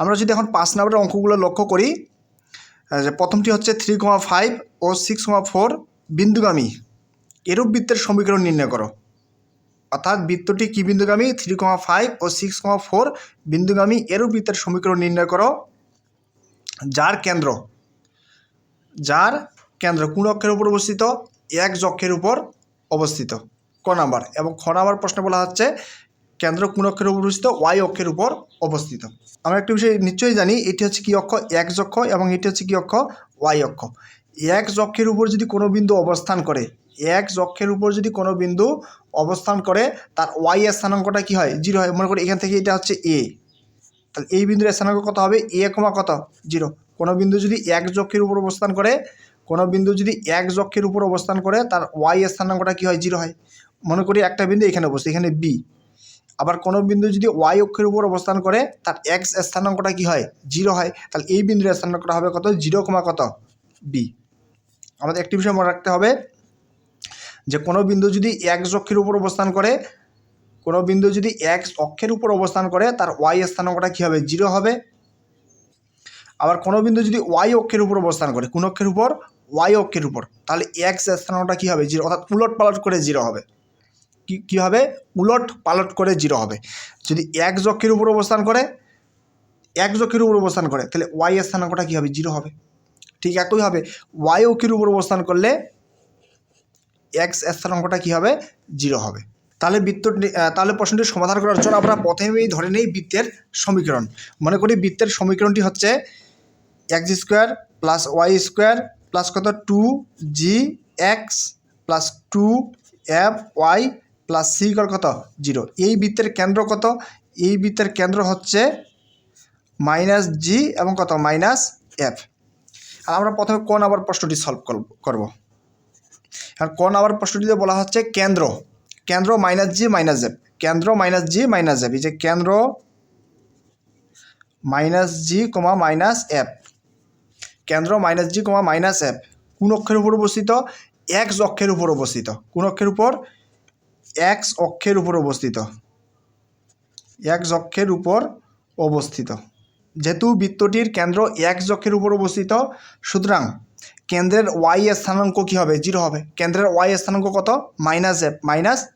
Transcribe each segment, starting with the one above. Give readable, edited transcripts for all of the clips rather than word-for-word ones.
আমরা যদি এখন 5 নম্বরের অঙ্কগুলো লক্ষ্য করি, যে প্রথমটি হচ্ছে 3,5 ও 6,4 বিন্দুগামী এরূপ বৃত্তের সমীকরণ নির্ণয় করো। অর্থাৎ বৃত্তটি কি বিন্দুগামী? 3,5 ও 6,4 বিন্দুগামী এরূপ বৃত্তের সমীকরণ নির্ণয় করো যার কেন্দ্র কোন অক্ষের উপর অবস্থিত? x অক্ষের উপর অবস্থিত, ক নাম্বার। এবং খ নাম্বার প্রশ্নে বলা হচ্ছে কেন্দ্র কোন অক্ষের উপর অবস্থিত? y অক্ষের উপর অবস্থিত। আমরা একটা বিষয় নিশ্চয়ই জানি, এটি হচ্ছে কি অক্ষ? x অক্ষ, এবং এটি হচ্ছে কি অক্ষ? y অক্ষ। x অক্ষের উপর যদি কোনো বিন্দু অবস্থান করে, x অক্ষের উপর যদি কোনো বিন্দু অবস্থান করে, তার y এর স্থানাঙ্কটা কি হয়? 0 হয়। মনে করি এখান থেকে এটা হচ্ছে a, তাহলে এই বিন্দুর স্থানাঙ্ক কত হবে? a, কত? 0। কোনো বিন্দু যদি x অক্ষের উপর অবস্থান করে, কোনো বিন্দু যদি x অক্ষের উপর অবস্থান করে, তার y এর স্থানাঙ্কটা কি হয়? 0 হয়। মনে করি একটা বিন্দু এখানে অবস্থিত, এখানে b। আবার কোনো বিন্দু যদি y অক্ষের উপর অবস্থান করে, তার x স্থানাঙ্কটা কি হয়? 0 হয়। তাহলে এই বিন্দুর স্থানাঙ্কটা হবে কত? 0, কত? b। আমাদের একটি বিষয় মনে রাখতে হবে যে কোনো বিন্দু যদি x অক্ষের উপর অবস্থান করে, কোনো বিন্দু যদি x অক্ষের উপর অবস্থান করে, তার y স্থানাঙ্কটা কী হবে? 0 হবে। আবার কোনো বিন্দু যদি y অক্ষের উপর অবস্থান করে, কোন অক্ষের উপর? y অক্ষের উপর, তাহলে x স্থানাঙ্কটা কী হবে? 0, অর্থাৎ উলট পালট করে 0 হবে। কী হবে? উলট পালট করে 0 হবে। যদি x অক্ষের উপর অবস্থান করে, তাহলে y স্থানাঙ্কটা কী হবে? 0 হবে। ঠিক একইভাবে y অক্ষের উপর অবস্থান করলে x স্থানাঙ্কটা কী হবে? 0 হবে। তাহলে প্রশ্নটি সমাধান করার জন্য আমরা প্রথমেই ধরে নেই বৃত্তের সমীকরণ। মনে করি বৃত্তের সমীকরণটি হচ্ছে x² + y² প্লাস কত? 2gx plus 2fy plus c কত? 0। এই বৃত্তের কেন্দ্র কত? এই বৃত্তের কেন্দ্র হচ্ছে -g এবং কত? -f। আর আমরা প্রথমে ক নাম্বার প্রশ্নটি সলভ করব। আর ক নাম্বার প্রশ্নটিতে বলা হচ্ছে কেন্দ্র -g -f, কেন্দ্র -g -f, এই যে কেন্দ্র -g, -f, কেন্দ্র -g, -f কোন অক্ষের উপর অবস্থিত? x অক্ষের উপর অবস্থিত। কোন অক্ষের উপর? x অক্ষের উপর অবস্থিত, x অক্ষের উপর অবস্থিত। যেহেতু বৃত্তটির কেন্দ্র x অক্ষের উপর অবস্থিত, সুতরাং কেন্দ্রের y এর স্থানাঙ্ক কী হবে? 0 হবে। কেন্দ্রের y এর স্থানাঙ্ক কত?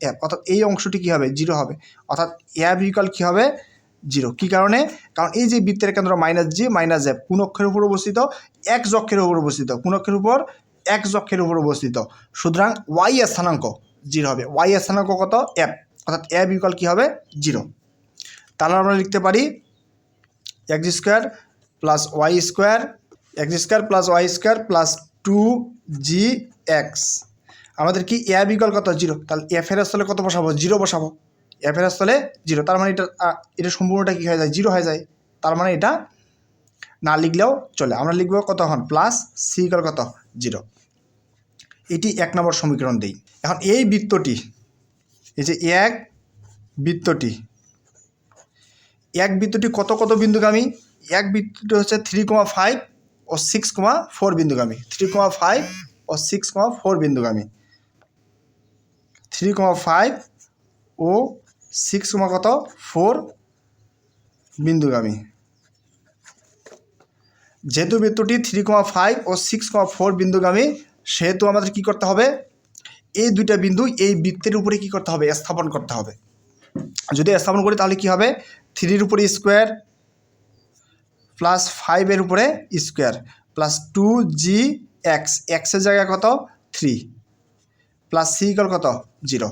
-f, অর্থাৎ এই অংশটি কী হবে? 0 হবে। অর্থাৎ f ইকুয়াল কী হবে? 0। কী কারণে? কারণ এই যে বৃত্তের কেন্দ্র -g -f কোন অক্ষের উপর অবস্থিত? x অক্ষের উপর অবস্থিত। কোন অক্ষের উপর? x অক্ষের উপর অবস্থিত। সুতরাং y এর স্থানাঙ্ক 0 হবে। y এর স্থানাঙ্ক কত? f, অর্থাৎ f ইকুয়াল কী হবে? 0। তাহলে আমরা লিখতে পারি x² + y² প্লাস 2gx। আমাদের কি f ইকুয়াল কত? 0। তাহলে f এর স্থলে কত বসাবো? 0 বসাবো। f এর স্থলে 0, তার মানে এটা সম্পূর্ণটা কী হয়ে যায়? 0 হয়ে যায়। তার মানে এটা না লিখলেও চলে। আমরা লিখব কত এখন? প্লাস c ইকুয়াল কত? 0। এটি 1 নম্বর সমীকরণ দেই। এখন এই বৃত্তটি, এই যে এক বৃত্তটি কত বিন্দুগামী? এক বৃত্তটি হচ্ছে 3,5 ও 6,4 বিন্দুগামী। 3,5 ও 6,4 বিন্দুগামী। 3,5 ও 6,4 বিন্দুগামী। যেহেতু বৃত্তটি 3,5 ও 6,4 বিন্দুগামী, সেহেতু আমাদের কি করতে হবে? এই দুইটা বিন্দু এই বৃত্তের উপরে কি করতে হবে? স্থাপন করতে হবে। যদি স্থাপন করি তাহলে কি হবে? 3 উপরে স্কোয়ার প্লাস 5 এর উপরে স্কোয়ার প্লাস 2gx, এক্সের জায়গায় কত? 3 প্লাস c ইকুয়াল কত? 0।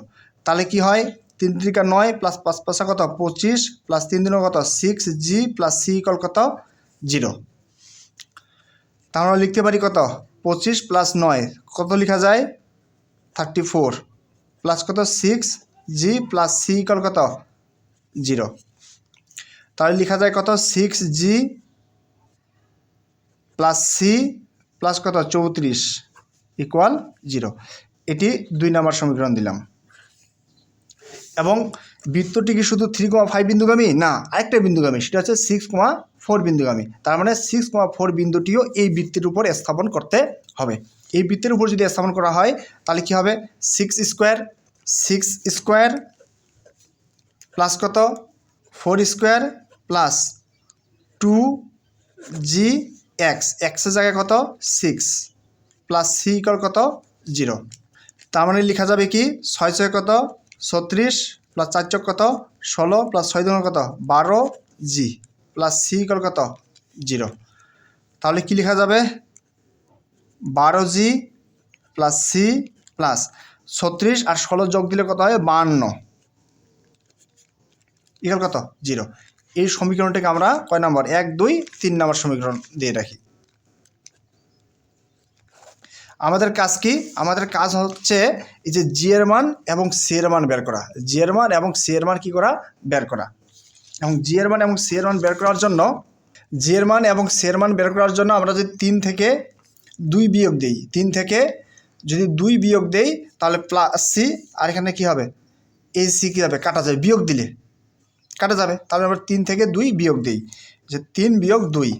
তাহলে কি হয়? 3 3 9 প্লাস 5 5 কত? 25 প্লাস 3 3 কত? 6g প্লাস c ইকুয়াল কত? 0। তাহলে লিখতে পারি কত? 25 প্লাস 9 কত লেখা যায়? 34 প্লাস কত? 6g প্লাস c ইকুয়াল কত? 0। তাহলে লেখা যায় কত? 6g প্লাস c প্লাস কত? 34 ইকুয়াল 0। এটি 2 নম্বর সমীকরণ দিলাম। এবং বৃত্তটি কি শুধু 3,5 বিন্দুগামী? না, আরেকটা বিন্দুগামী, সেটা হচ্ছে 6,4 বিন্দুগামী। তার মানে 6,4 বিন্দুটিও এই বৃত্তের উপর স্থাপন করতে হবে। এই বৃত্তের উপর যদি স্থাপন করা হয় তাহলে কি হবে? 6 স্কোয়ার প্লাস কত? 4 স্কোয়ার প্লাস টু জি এক্স, এক্সের জায়গায় কত 6 প্লাস সি ইকুয়াল কত 0। তার মানে লেখা যাবে কি 6 6 কত 36 প্লাস 4 চক কত 16 প্লাস 6 2 কত 12 জি প্লাস সি ইকুয়াল কত 0। তাহলে কি লেখা যাবে 12 জি প্লাস সি প্লাস 36 আর 16 যোগ দিলে কত হয় 52 ইকুয়াল কত 0। এই সমীকরণটাকে আমরা কয় নম্বর 1 2 3 নম্বর সমীকরণ দিয়ে রাখি। আমাদের কাজ কি, আমাদের কাজ হচ্ছে এই যে জি এর মান এবং সি এর মান বের করা, জি এর মান এবং সি এর মান কি করা বের করা। এবং জি এর মান এবং সি এর মান বের করার জন্য জি এর মান এবং সি এর মান বের করার জন্য আমরা যদি 3 থেকে 2 বিয়োগ দিই, 3 থেকে যদি 2 বিয়োগ দেই তাহলে প্লাস সি, আর এখানে কি হবে এই সি কী হবে কাটা যাবে, বিয়োগ দিলে কাটা যাবে। তাহলে আমরা 3 থেকে 2 বিয়োগ দিই, যে 3 বিয়োগ 2,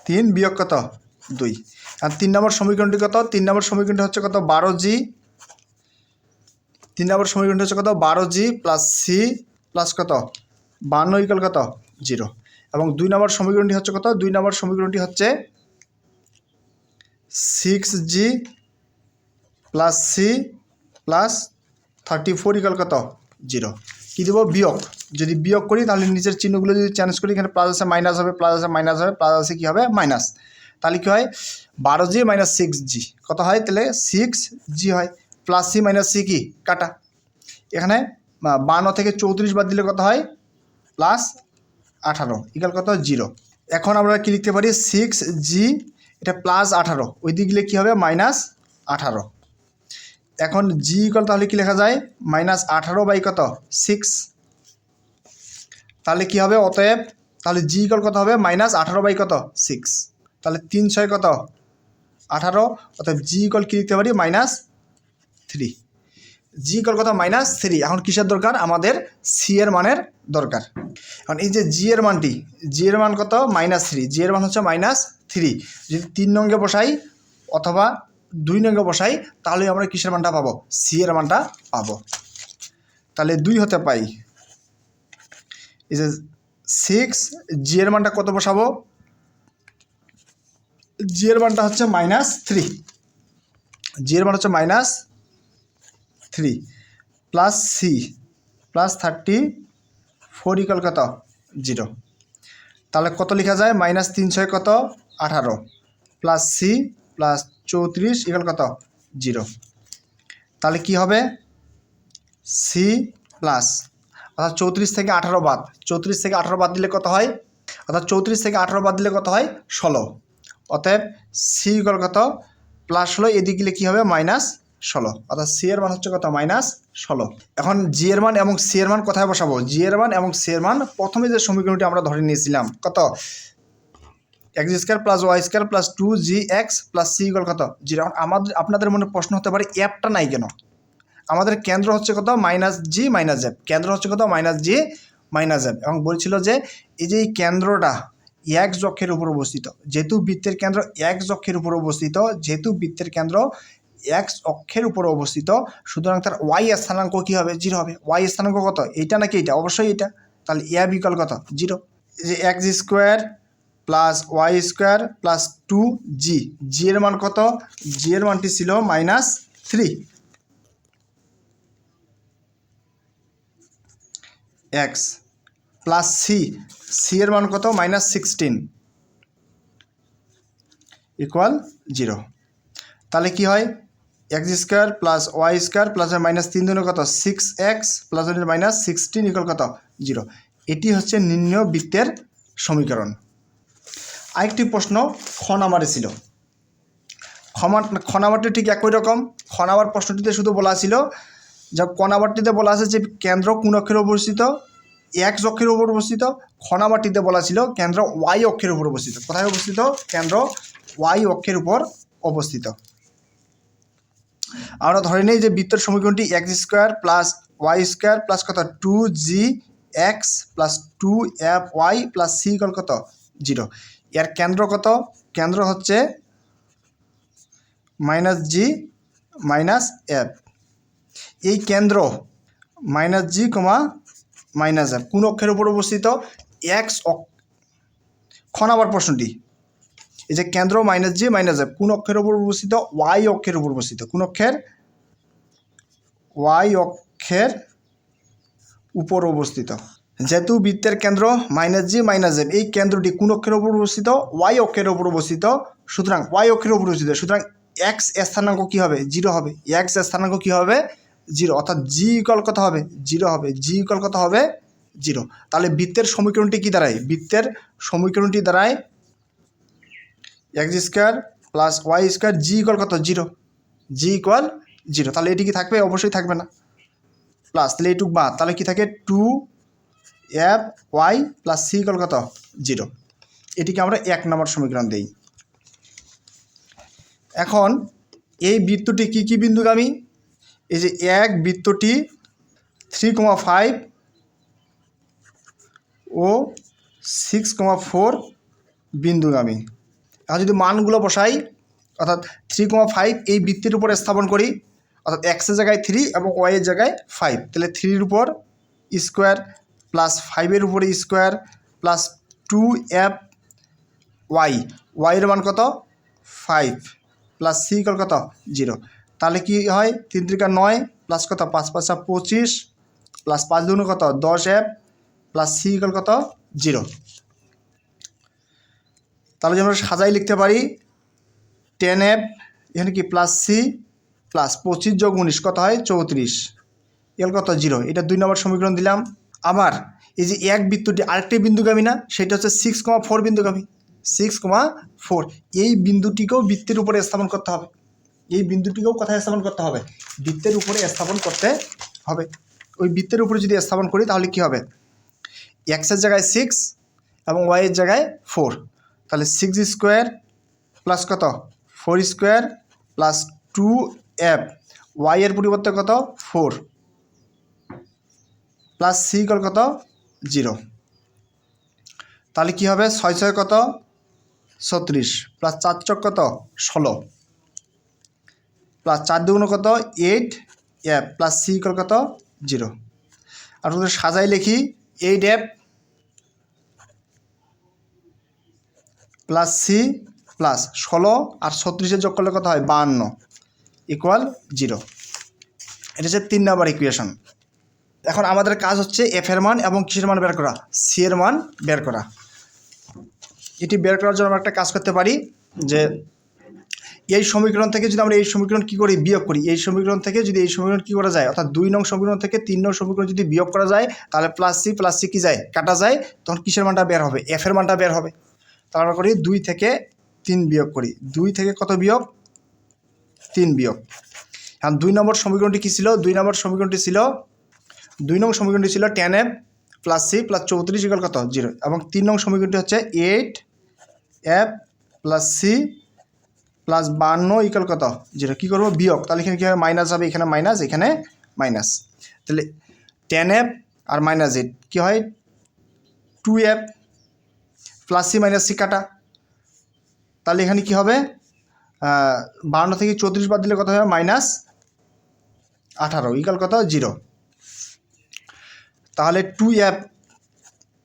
3 বিয়োগ কত 2। আর 3 নম্বর সমীকরণটি কত, 3 নম্বর সমীকরণটি হচ্ছে কত 12 জি, 3 নম্বর সমীকরণটি হচ্ছে কত 12 জি প্লাস সি প্লাস কত 52 ইকুয়াল কত 0। এবং 2 নম্বর সমীকরণটি হচ্ছে কত, 2 নম্বর সমীকরণটি হচ্ছে 6 G plus C plus 34 equal কত 0। কী দেবো বিয়োগ, যদি বিয়োগ করি তাহলে নিচের চিহ্নগুলো যদি চেঞ্জ করি, এখানে প্লাস আছে মাইনাস হবে, প্লাস আছে মাইনাস হবে, প্লাস আছে কী হবে মাইনাস। তাহলে কী হয় 12 জি মাইনাস 6 জি কত হয়, তাহলে 6 জি হয়। প্লাস সি মাইনাস সি কি কাটা, এখানে 52 থেকে 34 বাদ দিলে কত হয় প্লাস 18 ইকুয়াল কত 0। এখন আমরা কি লিখতে পারি 6 জি, এটা প্লাস 18, ওই দিক গেলে কী হবে মাইনাস 18। এখন জি ইকুয়াল তাহলে কি লেখা যায় মাইনাস 18 বাই কত 6, তাহলে কি হবে অতএব, তাহলে জি ইকুয়াল কত হবে মাইনাস 18 বাই কত 6, তাহলে 3 6 কত 18, অতএব জি ইকুয়াল কি লিখতে পারি মাইনাস 3, জি ইকুয়াল কত মাইনাস 3। এখন কিসের দরকার, আমাদের সি এর মানের দরকার। এখন এই যে জি এর মানটি, জি এর মান কত মাইনাস 3, জি এর মান হচ্ছে মাইনাস 3, যদি 3 নঙ্গে বসাই অথবা 2 নঙ্গে বসাই তাহলে আমরা কিসের মানটা পাবো, সি এর মানটা পাবো। তাহলে 2 হতে পাই, এই যে 6 জি এর মানটা কত বসাবো, জি এর মানটা হচ্ছে মাইনাস 3, জি এর মান হচ্ছে minus 3 plus C plus 34 equal কত 0। তাহলে কত লেখা যায় মাইনাস 3 6 কত 18 প্লাস সি প্লাস 34 ইকুয়াল কত 0। তাহলে কি হবে সি প্লাস, অর্থাৎ 34 থেকে 18 বাদ, 34 থেকে 18 বাদ দিলে কত হয়, অর্থাৎ 34 থেকে 18 বাদ দিলে কত হয় 16, অতএব সি ইকুয়াল কত প্লাস 16, এদিকে গেলে কী হবে মাইনাস 16, অর্থাৎ সি এর মান হচ্ছে কত মাইনাস 16। এখন জি এর মান এবং সি এর মান কোথায় বসাবো, জি এর মান এবং সি এর মান প্রথমে যে সমীকরণটি আমরা ধরে নিয়েছিলাম কত X square plus Y square plus 2 G X plus C equal কত 0। এখন আপনাদের মনে প্রশ্ন হতে পারে অ্যাপটা নাই কেন, আমাদের কেন্দ্র হচ্ছে কত মাইনাস জি মাইনাস এফ, কেন্দ্র হচ্ছে কত মাইনাস জি মাইনাস এফ। এবং বলছিল যে এই যে এই কেন্দ্রটা এক অক্ষের উপর অবস্থিত, যেহেতু বৃত্তের কেন্দ্র এক অক্ষের উপর অবস্থিত, যেহেতু বৃত্তের কেন্দ্র এক্স অক্ষের উপর অবস্থিত, সুতরাং তার ওয়াই স্থানাঙ্ক কী হবে 0 হবে। ওয়াই স্থানাঙ্ক কত, এইটা নাকি এইটা, অবশ্যই এটা, তাহলে এ বিকল কত 0। যে X square plus Y square plus 2 G এর মান কত, জি এর মানটি ছিল মাইনাস 3, এক্স প্লাস সি এর মান কত মাইনাস 16 ইকুয়াল 0। তাহলে কি হয় X square plus Y square plus minus 3 দুগুণে কত 6x প্লাস মাইনাস 16 ইকুয়াল কত 0। এটি হচ্ছে নির্ণয় বৃত্তের সমীকরণ। আরেকটি প্রশ্ন খ নাম্বারে ছিল, খ নাম্বারটি ঠিক একই রকম। খ নাম্বার প্রশ্নটিতে শুধু বলা ছিল যে ক নাম্বারটিতে বলা আছে যে কেন্দ্র কোন অক্ষের উপর অবস্থিত, এক্স অক্ষের উপর অবস্থিত। খ নাম্বারটিতে বলা ছিল কেন্দ্র ওয়াই অক্ষের উপর অবস্থিত। কোথায় অবস্থিত, কেন্দ্র ওয়াই অক্ষের উপর অবস্থিত। আমরা ধরে নিই যে বৃত্তের সমীকরণটি X square plus Y square plus কত 2gx plus 2fy plus C equal কত 0। এর কেন্দ্র কত, কেন্দ্র হচ্ছে মাইনাস জি মাইনাস এফ। এই কেন্দ্র মাইনাস জি কমা মাইনাস এফ কোন অক্ষের উপর অবস্থিত, এক্স খ নাম্বার প্রশ্নটি, এই যে কেন্দ্র মাইনাস জি মাইনাস এফ কোন অক্ষের উপর অবস্থিত? ওয়াই অক্ষের উপর অবস্থিত। কোন অক্ষের? ওয়াই অক্ষের উপর অবস্থিত। যেহেতু বৃত্তের কেন্দ্র মাইনাস জি মাইনাস এফ, এই কেন্দ্রটি কোন অক্ষের উপর অবস্থিত? ওয়াই অক্ষের উপর অবস্থিত। সুতরাং ওয়াই অক্ষের উপর অবস্থিত, সুতরাং এক্স স্থানাঙ্ক কী হবে? 0 হবে। এক্স স্থানাঙ্ক কী হবে? 0, অর্থাৎ জি ইকুয়াল কত হবে? 0 হবে। জি ইকুয়াল কত হবে? 0। তাহলে বৃত্তের সমীকরণটি কী দাঁড়ায়? বৃত্তের সমীকরণটি দাঁড়ায় X square plus Y square, G equal কত? 0। G equal 0। তাহলে এটি কি থাকবে? অবশ্যই থাকবে না। প্লাস তাহলে এইটুক বাদ, তাহলে কি থাকে? 2f Y plus C equal কত? 0। এটিকে আমরা 1 নম্বর সমীকরণ দেই। এখন এই বৃত্তটি কি কি বিন্দুগামী? এই যে এক বৃত্তটি 3,5 ও 6,4 বিন্দুগামী। এখন যদি মানগুলো বসাই, অর্থাৎ 3,5 এই বৃত্তের উপর স্থাপন করি, অর্থাৎ এক্সের জায়গায় 3 এবং ওয়াইয়ের জায়গায় 5, তাহলে 3-র উপর স্কোয়ার প্লাস 5-এর উপরে স্কোয়ার প্লাস 2f ওয়াইয়ের মান কত? 5 প্লাস সি ইকুয়াল কত? 0। তাহলে কি হয়? 3 × 9 প্লাস কত? 5 × 5 = 25 প্লাস 5 × 2 কত? 10f প্লাস সি ইকুয়াল কত? 0। তাহলে যে আমরা সাজাই লিখতে পারি 10f, এখানে কি প্লাস সি প্লাস 25 + 19 কত হয়? 34 ইকুয়াল কত? 0। এটা 2 নম্বর সমীকরণ দিলাম। আবার এই যে এক বৃত্তটি আরেকটি বিন্দুগামী না, সেটা হচ্ছে 6,4 বিন্দুগামী। 6,4 এই বিন্দুটিকেও বৃত্তের উপরে স্থাপন করতে হবে। এই বিন্দুটিকেও কোথায় স্থাপন করতে হবে? বৃত্তের উপরে স্থাপন করতে হবে। ওই বৃত্তের উপরে যদি স্থাপন করি তাহলে কি হবে? এক্সের জায়গায় 6 এবং ওয়াইয়ের জায়গায় 4, তাহলে 6 স্কোয়ার প্লাস কত? 4 স্কোয়ার প্লাস 2f ওয়াইয়ের পরিবর্তে কত? 4 প্লাস সি ইকুয়াল কত? 0। তাহলে কি হবে? 6 6 কত? 36 প্লাস 4 চক কত? 16 প্লাস 4 2 কত? 8f প্লাস সি ইকুয়াল কত? 0। আর সাজাই লিখি 8f প্লাস সি প্লাস 16 আর 36 যোগ করলে কত হয়? 52 ইকুয়াল 0। এটা হচ্ছে 3 নম্বর ইকুয়েশন। এখন আমাদের কাজ হচ্ছে এফ এর মান এবং কিসের মান বের করা? সি এর মান বের করা। এটি বের করার জন্য আমরা একটা কাজ করতে পারি, যে এই সমীকরণ থেকে যদি আমরা এই সমীকরণ কী করি? বিয়োগ করি। এই সমীকরণ থেকে যদি এই সমীকরণ কী করা যায়, অর্থাৎ 2 নং সমীকরণ থেকে 3 নং সমীকরণ যদি বিয়োগ করা যায়, তাহলে প্লাস সি কী যায়? কাটা যায়। তখন কিসের মানটা বের হবে? এফ এর মানটা বের হবে। তাহলে আমরা করি 2 থেকে 3 বিয়োগ করি। 2 থেকে কত বিয়োগ? 3 বিয়োগ। এখন 2 নম্বর সমীকরণটি কী ছিল? 2 নম্বর সমীকরণটি ছিল 2 নং সমীকরণটি ছিল 10f plus C plus 34 equal কত? 0। এবং 3 নং সমীকরণটি হচ্ছে 8f plus C plus 52 equal কত? 0। কী করবো? বিয়োগ। তাহলে এখানে কী হবে? মাইনাস হবে, এখানে মাইনাস, এখানে মাইনাস। তাহলে 10f আর মাইনাস 8 কী হয়? 2f plus C minus C কাটা। তাহলে এখানে কী হবে? 52 থেকে 34 বাদ দিলে কত হবে? মাইনাস 18 ইকুয়াল কত? 0। তাহলে 2f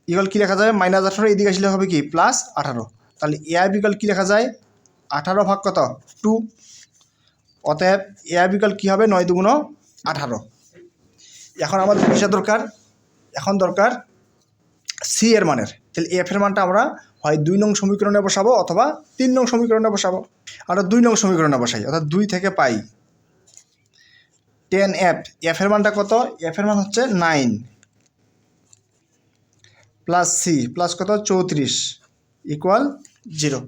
ইকুয়াল কী লেখা যায়? মাইনাস 18, এদিকে আসলে হবে কি? প্লাস 18। তাহলে এফ ইকুয়াল কী লেখা যায়? 18 ভাগ কত? 2। অতএব এফ ইকুয়াল কী হবে? 9 2 18। এখন আমাদের কিসের দরকার? এখন দরকার সি এর মানের। তাহলে এফ এর মানটা আমরা হয় 2 নং সমীকরণে বসাবো অথবা 3 নং সমীকরণে বসাবো। আমরা 2 নং সমীকরণে বসাই, অর্থাৎ 2 থেকে পাই 10f। এফ এর মানটা কত? এফ এর মান হচ্ছে 9 প্লাস সি প্লাস কত? 34 ইকুয়াল 0।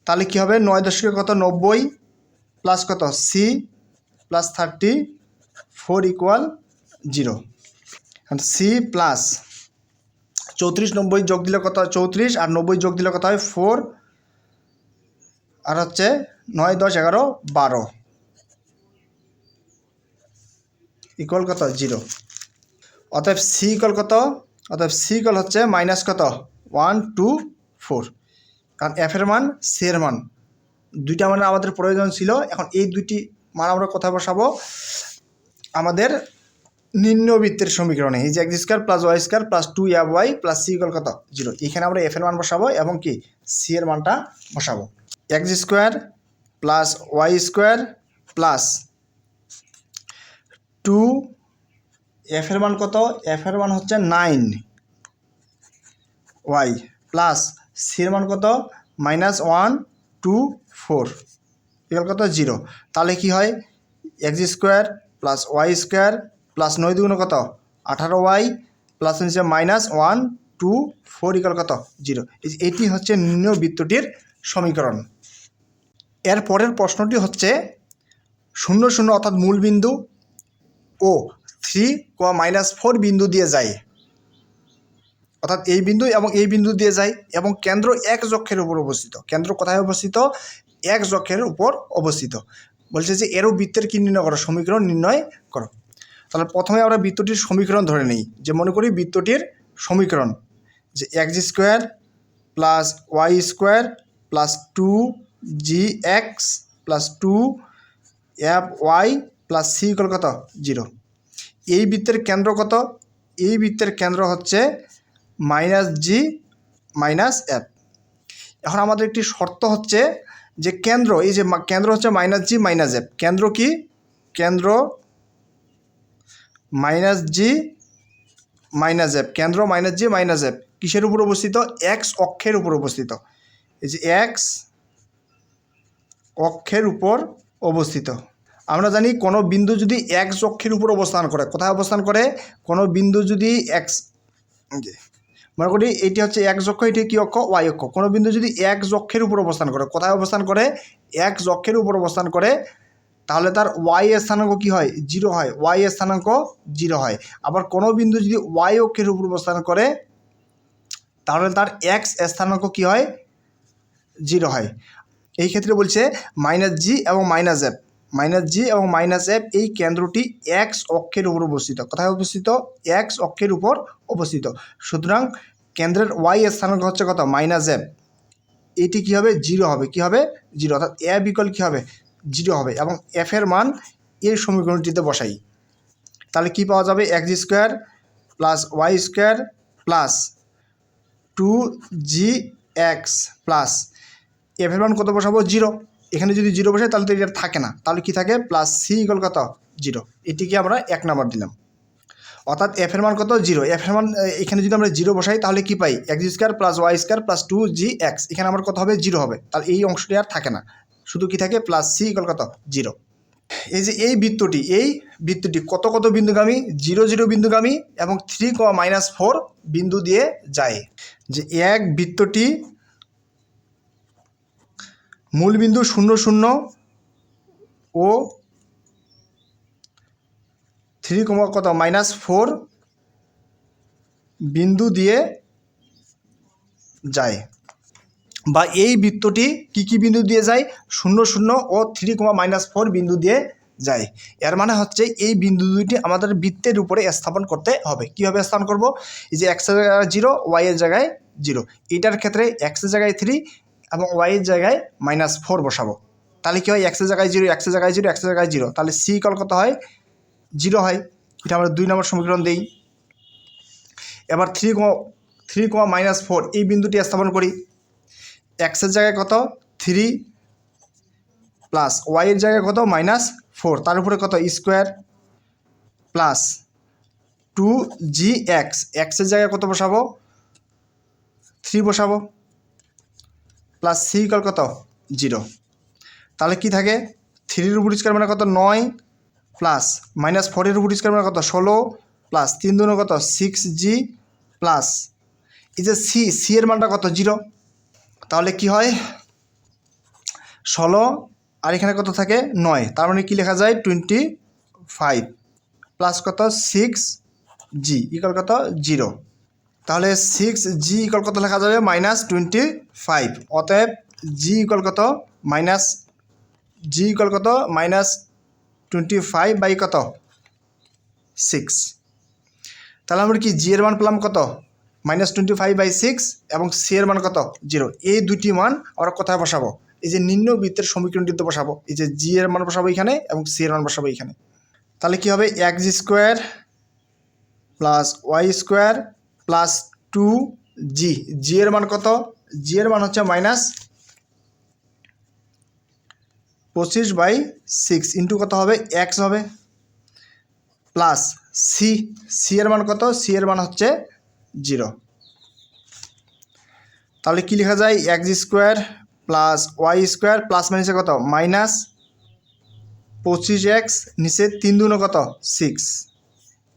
তাহলে কী হবে? 9 দশকে কত? 90 প্লাস কত? C plus 34 equal 0। C plus 34 90 যোগ দিলে কত? 34 আর 90 যোগ দিলে কত হয়? 4 আর হচ্ছে 9 10 11 12 ইকুয়াল কত? 0। অতএব সি ইকুয়াল কত? অতএব সি ইকুয়াল হচ্ছে মাইনাস কত? 1 2 4। কারণ এফ এর মান সি এর মান দুইটা মানে আমাদের প্রয়োজন ছিল। এখন এই দুইটি মান আমরা কোথায় বসাবো? আমাদের নিম্নবৃত্তের সমীকরণে এই যে X square plus Y square plus 2f(y) plus C equal কত 0, এখানে আমরা এফ এর মান বসাবো এবং কি সি এর মানটা বসাবো। X square plus Y square plus 2 F এর মান কত, এফ এর মান হচ্ছে 9y প্লাস সি এর মান কত -1 2 4 ইকুয়াল কত 0। তাহলে কি হয় X square plus Y square plus 9 দুগুণ কত 18y প্লাস হচ্ছে -1 2 4 ইকুয়াল কত 0। এটি হচ্ছে নিম্নবৃত্তটির সমীকরণ। এর পরের প্রশ্নটি হচ্ছে 0 0 অর্থাৎ মূলবিন্দু ও 3, -4 বিন্দু দিয়ে যায়, অর্থাৎ এই বিন্দু এবং এই বিন্দু দিয়ে যায় এবং কেন্দ্র এক অক্ষের উপর অবস্থিত। কেন্দ্র কোথায় অবস্থিত, এক অক্ষের উপর অবস্থিত। বলছে যে এরও বৃত্তের কি নির্ণয় করো, সমীকরণ নির্ণয় করো। তাহলে প্রথমে আমরা বৃত্তটির সমীকরণ ধরে নিই, যে মনে করি বৃত্তটির সমীকরণ যে X square plus Y square plus 2gx plus 2fy plus C equal কত 0। এই বৃত্তের কেন্দ্র কত, এই বৃত্তের কেন্দ্র হচ্ছে -g -f। এখন আমাদের একটি শর্ত হচ্ছে যে কেন্দ্র, এই যে কেন্দ্র হচ্ছে -g -f, কেন্দ্র কি, কেন্দ্র -g -f, কেন্দ্র -g -f কিসের উপর অবস্থিত, এক্স অক্ষের উপর অবস্থিত। এই যে এক্স অক্ষের উপর অবস্থিত। আমরা জানি কোনো বিন্দু যদি এক্স অক্ষের উপর অবস্থান করে, কোথায় অবস্থান করে, কোনো বিন্দু যদি এক্স, মনে করি এটি হচ্ছে এক্স অক্ষ, এটি কি অক্ষ, ওয়াই অক্ষ। কোনো বিন্দু যদি এক্স অক্ষের উপর অবস্থান করে, কোথায় অবস্থান করে, এক্স অক্ষের উপর অবস্থান করে, তাহলে তার ওয়াই এর স্থানাঙ্ক কী হয়, 0 হয়, ওয়াই এর স্থানাঙ্ক 0 হয়। আবার কোনো বিন্দু যদি ওয়াই অক্ষের উপর অবস্থান করে, তাহলে তার এক্স এর স্থানাঙ্ক কী হয়, 0 হয়। এই ক্ষেত্রে বলছে -g এবং -f, -g এবং -f এই কেন্দ্রটি এক্স অক্ষের উপর অবস্থিত। কোথায় অবস্থিত, এক্স অক্ষের উপর অবস্থিত। সুতরাং কেন্দ্রের ওয়াই এর স্থানাঙ্ক হচ্ছে কত, -f, এটি কী হবে, 0 হবে, কী হবে 0, অর্থাৎ এ বিকল কী হবে 0 হবে। এবং এফ এর মান এই সমীকরণটিতে বসাই, তাহলে কি পাওয়া যাবে, X square plus Y square plus 2gx plus F এর মান কত বসাবো 0, এখানে যদি 0 বসাই তাহলে তো এটা থাকে না, তাহলে কি থাকে প্লাস সি ইকুয়াল কত 0, এটিকে আমরা 1 নাম্বার দিলাম। অর্থাৎ এফ এর মান কত 0, এফ এর মান এখানে যদি আমরা 0 বসাই তাহলে কি পাই, X square plus Y square plus 2gx, এখানে আমার কত হবে 0 হবে, তাহলে এই অংশটি আর থাকে না, শুধু কি থাকে প্লাস সি ইকুয়াল কত 0। এই যে এই বৃত্তটি কত কত বিন্দুগামী, 0 0 বিন্দুগামী এবং 3, -4 বিন্দু দিয়ে যায়। যে এক বৃত্তটি মূলবিন্দু 0 0 ও 3, কত -4 বিন্দু দিয়ে যায়, বা এই বৃত্তটি কি কি বিন্দু দিয়ে যায়, 0 0 ও 3, -4 বিন্দু দিয়ে যায়। এর মানে হচ্ছে এই বিন্দু দুইটি আমাদের বৃত্তের উপরে স্থাপন করতে হবে। কীভাবে স্থাপন করব, এই যে এক্সের জায়গায় 0, ওয়াইয়ের জায়গায় 0, এটার ক্ষেত্রে এক্সের জায়গায় 3 এবং ওয়াইয়ের জায়গায় -4 বসাবো। তাহলে কী হয়, এক্সের জায়গায় 0, এক্সের জায়গায় 0, এক্সের জায়গায় 0, তাহলে সি ইকুয়াল কত হয় 0 হয়। এটা আমরা 2 নম্বর সমীকরণ দিই। এবার 3, -4 এই বিন্দুটি স্থাপন করি, এক্সের জায়গায় কত 3 প্লাস ওয়াইয়ের জায়গায় কত -4, তার উপরে কত স্কোয়ার প্লাস 2gx, এক্সের জায়গায় কত বসাবো 3 বসাবো প্লাস সি ইকুয়াল কত 0। তাহলে কি থাকে, 3-এর উপর স্কোয়ার মানে কত 9 প্লাস -4-এর উপর স্কোয়ার মানে কত 16 প্লাস 3 2 কত 6g প্লাস এই যে সি এর মানটা কত 0, তাহলে কি হয় 16 আর এখানে কত থাকে 9, তার মানে কি লেখা যায় 25 প্লাস কত 6g ইকুয়াল কত 0। তাহলে 6g ইকুয়াল কত লেখা যাবে -25, অতএব g ইকুয়াল কত -25 বাই কত 6। তাহলে আমরা কি জি এর মান পেলাম কত -25/6 এবং সি এর মান কত 0। এই দুটি মান আমরা কোথায় বসাবো, এই যে নিম্ন বৃত্তের সমীকরণটিতে বসাবো। এই যে জি এর মান বসাবো এখানে এবং সি এর মান বসাবো এখানে। তাহলে কি হবে, X square plus Y square plus 2g, G এর মান কত? জি এর মান হচ্ছে মাইনাস 25/6 ইন্টু কত হবে? এক্স হবে, প্লাস সি এর মান কত? সি এর মান হচ্ছে 0। তাহলে কি লেখা যায়? X square plus Y square plus মাইনাসে কত? মাইনাস 25x, নিচে 3 দুগুণ কত? 6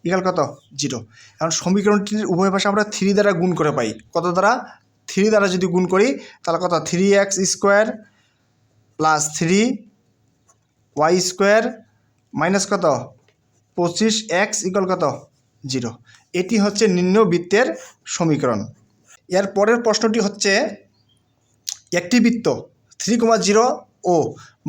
ইকাল কত? 0। এখন সমীকরণটির উভয় পাশে আমরা 3 দ্বারা গুণ করে পাই। কত দ্বারা? 3 দ্বারা যদি গুণ করি তাহলে কত? 3x square plus 3y square minus কত? 25x ইকাল কত? 0। এটি হচ্ছে নিম্নবৃত্তের সমীকরণ। এর পরের প্রশ্নটি হচ্ছে, একটি বৃত্ত 3,0 ও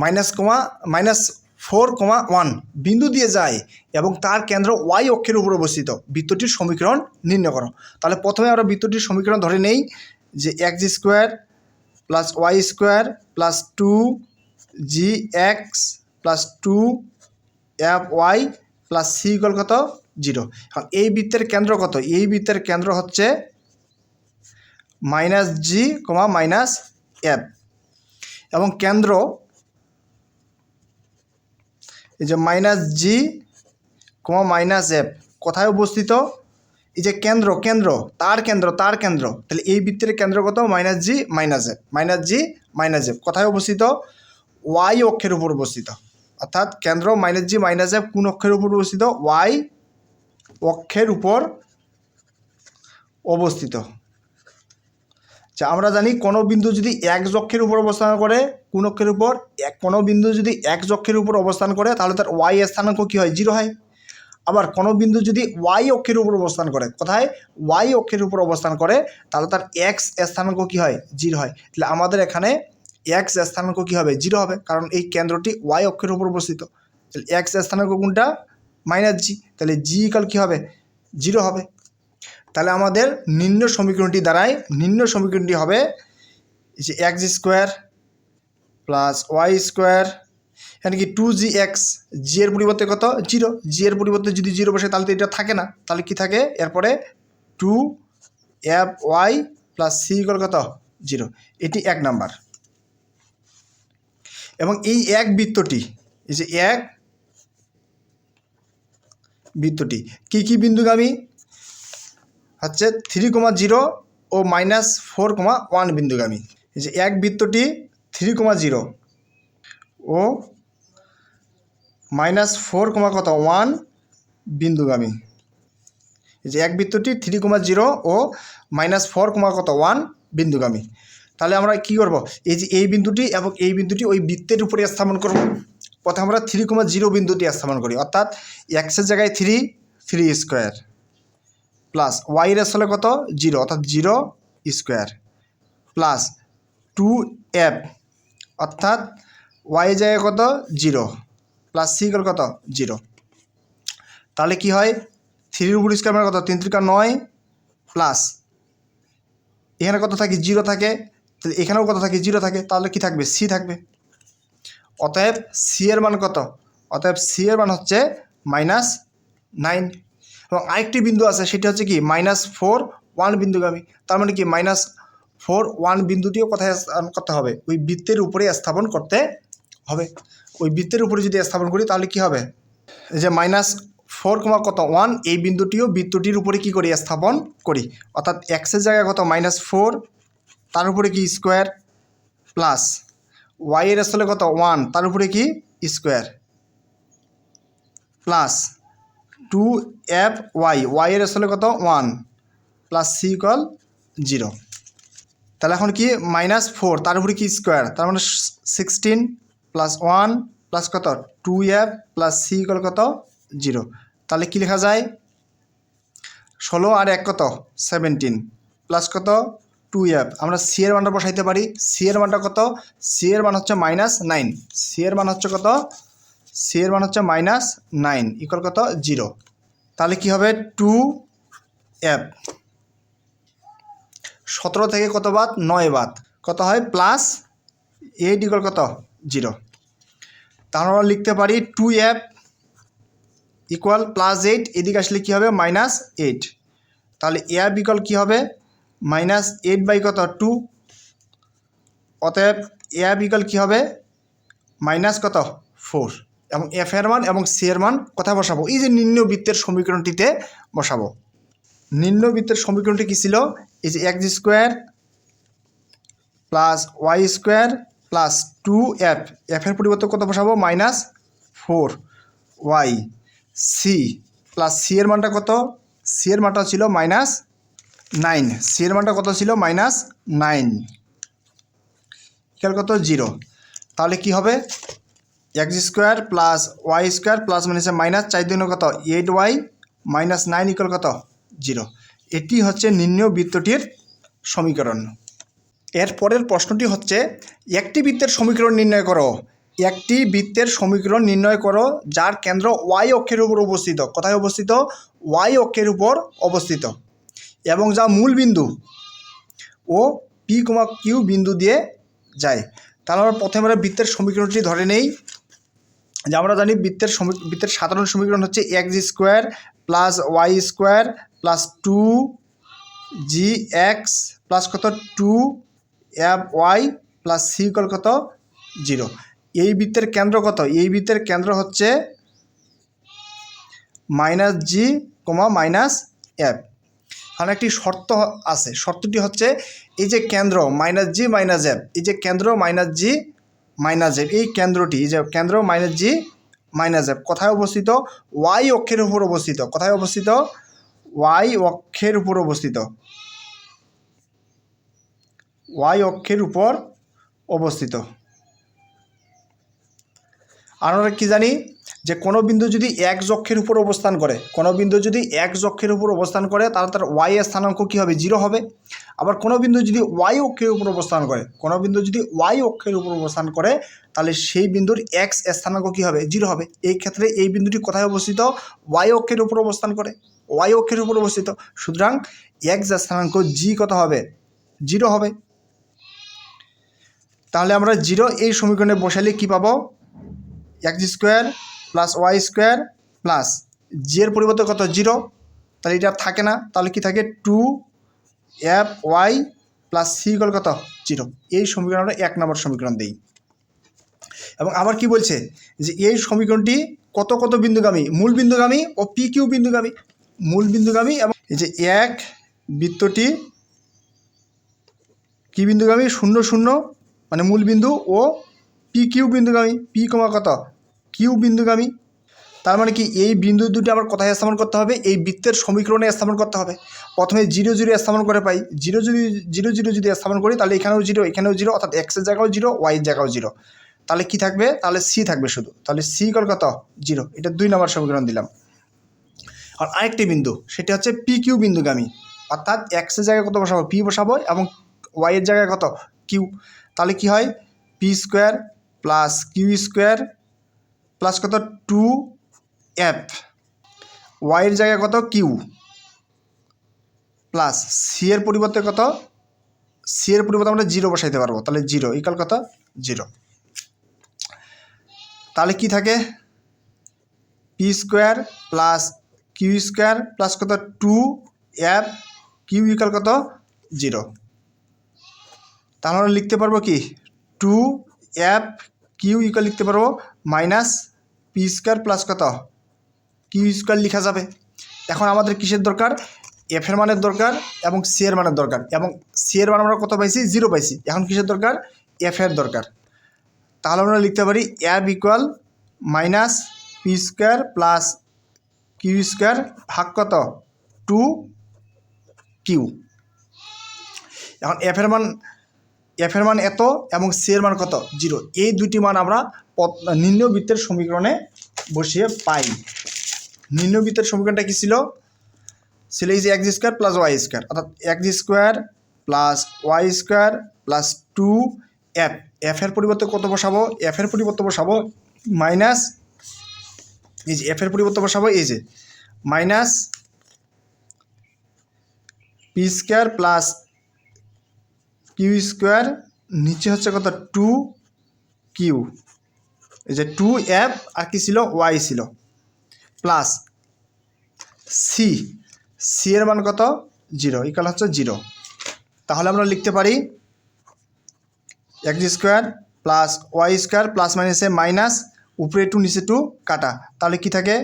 -4,1 বিন্দু দিয়ে যায় এবং তার কেন্দ্র ওয়াই অক্ষের উপর অবস্থিত। বৃত্তটির সমীকরণ নির্ণয় করো। তাহলে প্রথমে আমরা বৃত্তটির সমীকরণ ধরে নেই যে X square plus Y square plus 2gx plus 2fy plus C equal কত? 0। এখন এই বৃত্তের কেন্দ্র কত? এই বৃত্তের কেন্দ্র হচ্ছে -g, -f এবং কেন্দ্র এই যে -g, -f কোথায় অবস্থিত? এই যে কেন্দ্র তার কেন্দ্র তাহলে এই বৃত্তের কেন্দ্র কত? -g, -f কোথায় অবস্থিত? ওয়াই অক্ষের উপর অবস্থিত। অর্থাৎ কেন্দ্র -g, -f কোন অক্ষের উপর অবস্থিত? ওয়াই অক্ষের উপর অবস্থিত। আমরা জানি কোনো বিন্দু যদি এক অক্ষের উপর অবস্থান করে, কোন অক্ষের উপর? কোনো বিন্দু যদি এক অক্ষের উপর অবস্থান করে তাহলে তার ওয়াই স্থানাঙ্ক কী হয়? 0 হয়। আবার কোনো বিন্দু যদি ওয়াই অক্ষের উপর অবস্থান করে, কোথায়? ওয়াই অক্ষের উপর অবস্থান করে তাহলে তার এক্স স্থানাঙ্ক কী হয়? 0 হয়। তাহলে আমাদের এখানে এক্স স্থানাঙ্ক কী হবে? 0 হবে, কারণ এই কেন্দ্রটি ওয়াই অক্ষের উপর অবস্থিত। তাহলে এক্স স্থানাঙ্ক কোনটা? -g। তাহলে জি ইকাল কী হবে? 0 হবে। তাহলে আমাদের নিম্ন সমীকরণটি হবে যে X square plus Y square, এখানে কি 2gx, জি এর পরিবর্তে কত? 0। জি এর পরিবর্তে যদি 0 বসে তাহলে তো এটা থাকে না, তাহলে কি থাকে? এরপরে 2fy প্লাস সি ইকুয়াল কত? 0। এটি 1 নাম্বার। এবং এই এক বৃত্তটি, এই যে এক বৃত্তটি কি বিন্দুগামী? হচ্ছে 3,0 ও -4,1 বিন্দুগামী। এই যে এক বৃত্তটি 3,0 ও -4,1 বিন্দুগামী। এই যে এক বৃত্তটি 3,0 ও -4,1 বিন্দুগামী। তাহলে আমরা কি করব? এই যে এই বিন্দুটি এবং এই বিন্দুটি ওই বৃত্তের উপরে স্থাপন করব। প্রথমে আমরা 3,0 বিন্দুটি স্থাপন করি, অর্থাৎ এক্সের জায়গায় 3 স্কোয়ার প্লাস ওয়াইয়ের আসলে কত? 0, অর্থাৎ 0 স্কোয়ার প্লাস 2f, অর্থাৎ ওয়াই জায়গায় কত? 0 প্লাস সি ইকুয়াল কত? 0। তাহলে কি হয়? 3 উপর স্কোয়ার মানে কত? 3 × 9 প্লাস এখানে কত থাকে? 0 থাকে। তাহলে এখানেও কত থাকে? 0 থাকে। তাহলে কি থাকবে? সি থাকবে। অতএব সি এর মান কত? অতএব সি এর মান হচ্ছে -9। এবং আরেকটি বিন্দু আছে, সেটি হচ্ছে কি? -4,1 বিন্দুগামী। তার মানে কি? -4,1 বিন্দুটিও কোথায় করতে হবে? ওই বৃত্তের উপরে স্থাপন করতে হবে। ওই বৃত্তের উপরে যদি স্থাপন করি তাহলে কি হবে? এই যে -4,1 এই বিন্দুটিও বৃত্তটির উপরে কি করি? স্থাপন করি। অর্থাৎ এক্সের জায়গায় কত? -4, তার উপরে কি? স্কোয়ার প্লাস ওয়াইয়ের আসলে কত? 1, তার উপরে কি? স্কোয়ার প্লাস 2fy, ওয়াইয়ের আসলে কত? 1 প্লাস সি ইকুয়াল 0। তাহলে এখন কি? -4, তার উপরে কি? স্কোয়ার, তার মানে 16 প্লাস 1 প্লাস কত? 2f প্লাস সি ইকুয়াল কত? 0। তাহলে কি লেখা যায়? 16 আর 1 কত? 17 প্লাস কত? 2f। আমরা সি এর মানটা বসাইতে পারি। সি এর মানটা কত? সি এর মান হচ্ছে -9। সি এর মান হচ্ছে কত? সি এর মান হচ্ছে -9 ইকুয়াল কত? 0। তাহলে কি হবে? 2f 17 থেকে কত বাদ? 9 বাদ, কত হয়? প্লাস 8 ইকুয়াল কত? 0। তাহলে আমরা লিখতে পারি 2f ইকুয়াল +8, এদিকে আসলে কী হবে -8, তাহলে এফ ইকুয়াল কী হবে -8 বাই কত 2, অতএব এফ ইকুয়াল কী হবে কত 4, এবং এফ এর মান এবং সি এর মান কোথায় বসাবো? এই যে নিম্নবৃত্তের সমীকরণটিতে বসাবো। নিম্নবৃত্তের সমীকরণটি কী ছিল? এই যে x² plus y² plus 2f, এফের পরিবর্তে কত বসাবো -4y, সি প্লাস সি এর মানটা কত? সি এর মানটা ছিল -9, সি এর মানটা কত ছিল -9, ইকুয়াল কত 0। তাহলে কি হবে x² প্লাস y² প্লাস -4 দুগুণ কত 8y -9 ইকুয়াল কত 0। এটি হচ্ছে নিম্নবৃত্তটির সমীকরণ। এর পরের প্রশ্নটি হচ্ছে একটি বৃত্তের সমীকরণ নির্ণয় করো। একটি বৃত্তের সমীকরণ নির্ণয় করো যার কেন্দ্র y অক্ষের উপর অবস্থিত। কোথায় অবস্থিত? y অক্ষের উপর অবস্থিত, এবং যা মূল বিন্দু ও p, q বিন্দু দিয়ে যায়। তাহলে আমরা প্রথমে বৃত্তের সমীকরণটি ধরে নেই। যে আমরা জানি বৃত্তের সাধারণ সমীকরণ হচ্ছে x² plus y² plus 2gx plus কত 2fy প্লাস সি ইকুয়াল কত 0। এই বৃত্তের কেন্দ্র কত? এই বৃত্তের কেন্দ্র হচ্ছে -g, -f। কারণ একটি শর্ত আছে, শর্তটি হচ্ছে এই যে কেন্দ্র -g -f, এই যে কেন্দ্র -g -f, এই কেন্দ্রটি, এই যে কেন্দ্র -g -f কোথায় অবস্থিত? y অক্ষের উপর অবস্থিত। কোথায় অবস্থিত? y অক্ষের উপর অবস্থিত, y অক্ষের উপর অবস্থিত। আর আমরা কি জানি যে কোনো বিন্দু যদি x অক্ষের উপর অবস্থান করে, কোনো বিন্দু যদি x অক্ষের উপর অবস্থান করে তাহলে তার y এর স্থানাঙ্ক কী হবে? 0 হবে। আবার কোনো বিন্দু যদি y অক্ষের উপর অবস্থান করে, কোনো বিন্দু যদি y অক্ষের উপর অবস্থান করে তাহলে সেই বিন্দুর x এর স্থানাঙ্ক কী হবে? 0 হবে। এই ক্ষেত্রে এই বিন্দুটি কোথায় অবস্থিত? y অক্ষের উপর অবস্থান করে, y অক্ষের উপর অবস্থিত। সুতরাং x এর স্থানাঙ্ক g কত হবে? 0 হবে। তাহলে আমরা 0 এই সমীকরণে বসালে কি পাবো? x² প্লাস y² প্লাস জি এর পরিবর্তে কত 0, তাহলে এটা থাকে না। তাহলে কি থাকে? 2fy প্লাস সি ইকুয়াল কত 0। এই সমীকরণটা 1 নম্বর সমীকরণ দেই। এবং আবার কি বলছে যে এই সমীকরণটি কত কত বিন্দুগামী? মূল বিন্দুগামী ও পি কিউ বিন্দুগামী। মূল বিন্দুগামী, এবং এই যে এক বৃত্তটি কি বিন্দুগামী? 0 0 মানে মূল বিন্দু ও পি কিউ বিন্দুগামী, পি কত কিউ বিন্দুগামী। তার মানে কি এই বিন্দু দুটি আবার কোথায় স্থাপন করতে হবে? এই বৃত্তের সমীকরণে স্থাপন করতে হবে। প্রথমে 0 0 স্থাপন করে পাই, 0 0 যদি স্থাপন করি তাহলে এখানেও 0, এখানেও 0, অর্থাৎ এক্সের জায়গাও 0, ওয়াইয়ের জায়গাও 0। তাহলে কি থাকবে? তাহলে সি থাকবে শুধু। তাহলে সি ইকুয়াল কত 0। এটা 2 নম্বর সমীকরণ দিলাম। আর আরেকটি বিন্দু, সেটা হচ্ছে পি কিউ বিন্দুগামী, অর্থাৎ এক্সের জায়গায় কত বসাবো? পি বসাবো, এবং ওয়াইয়ের জায়গায় কত? কিউ। তাহলে কি হয়? p² প্লাস q² প্লাস কত 2f, ওয়াইয়ের জায়গায় কত? কিউ, প্লাস সি এর পরিবর্তে কত? সি এর পরিবর্তে আমরা 0 বসাইতে পারবো। তাহলে 0 ইকুয়াল কত 0। তাহলে কি থাকে? p² প্লাস q² প্লাস কত 2f কিউ ইকুয়াল কত 0। তাহলে আমরা লিখতে পারবো কি? 2f কিউ ইকুয়াল লিখতে পারবো -p² প্লাস কত q² লেখা যাবে। এখন আমাদের কিসের দরকার? এফ এর মানের দরকার এবং সি এর মানের দরকার, এবং সি এর মান আমরা কত পাইছি? 0 পাইছি। এখন কিসের দরকার? এফ এর দরকার। তাহলে আমরা লিখতে পারি F equal -p² plus q² ভাগ কত 2q। এখন এফ এর মান এত এবং সি এর মান কত? 0। এই দুটি মান আমরা নিম্নবৃত্তের সমীকরণে বসিয়ে পাই। নিম্নবৃত্তের সমীকরণটা কি ছিল? এই যে x² প্লাস y², অর্থাৎ x² plus y² plus 2f, F এর পরিবর্তে কত বসাবো? এফ এর পরিবর্তে বসাবো মাইনাস, এই যে এফ এর পরিবর্তে বসাবো এই যে -p² প্লাস q², নিচে হচ্ছে কত 2q, এই যে 2f আর কি ছিল? y ছিল, প্লাস সি, সি এর মান কত 0 ইকুয়াল হচ্ছে 0। তাহলে আমরা লিখতে পারি X square plus Y square plus মাইনাসে মাইনাস, উপরে টু নিচে টু কাটা, তাহলে কি থাকে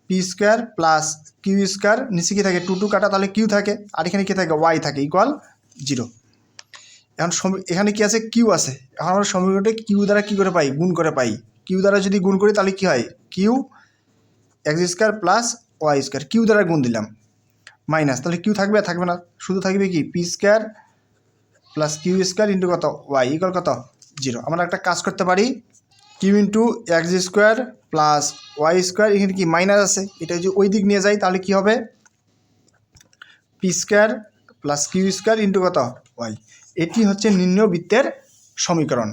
P square plus Q square, নিচে কি থাকে টু টু কাটা, তাহলে কিউ থাকে, আর এখানে কি থাকে ওয়াই থাকে ইকুয়াল 0। এখন এখানে কি আছে কিউ আছে, এখন আমরা সমীকরণটা কিউ দ্বারা কী করে পাই গুণ করে পাই, কিউ দ্বারা যদি গুণ করি তাহলে কি হয় Q X square plus Y square, Q দ্বারা গুণ দিলাম মাইনাস, তাহলে কিউ থাকবে থাকবে না, শুধু থাকবে কি P square plus Q square into কত ওয়াই ইকুয়াল কত 0। আমরা একটা কাজ করতে পারি, Q into X square plus Y square, এখানে কি মাইনাস আছে, এটা যদি ওই দিক নিয়ে যাই তাহলে কি হবে P square plus Q square into কত ওয়াই। এটি হচ্ছে নিম্নবৃত্তের সমীকরণ।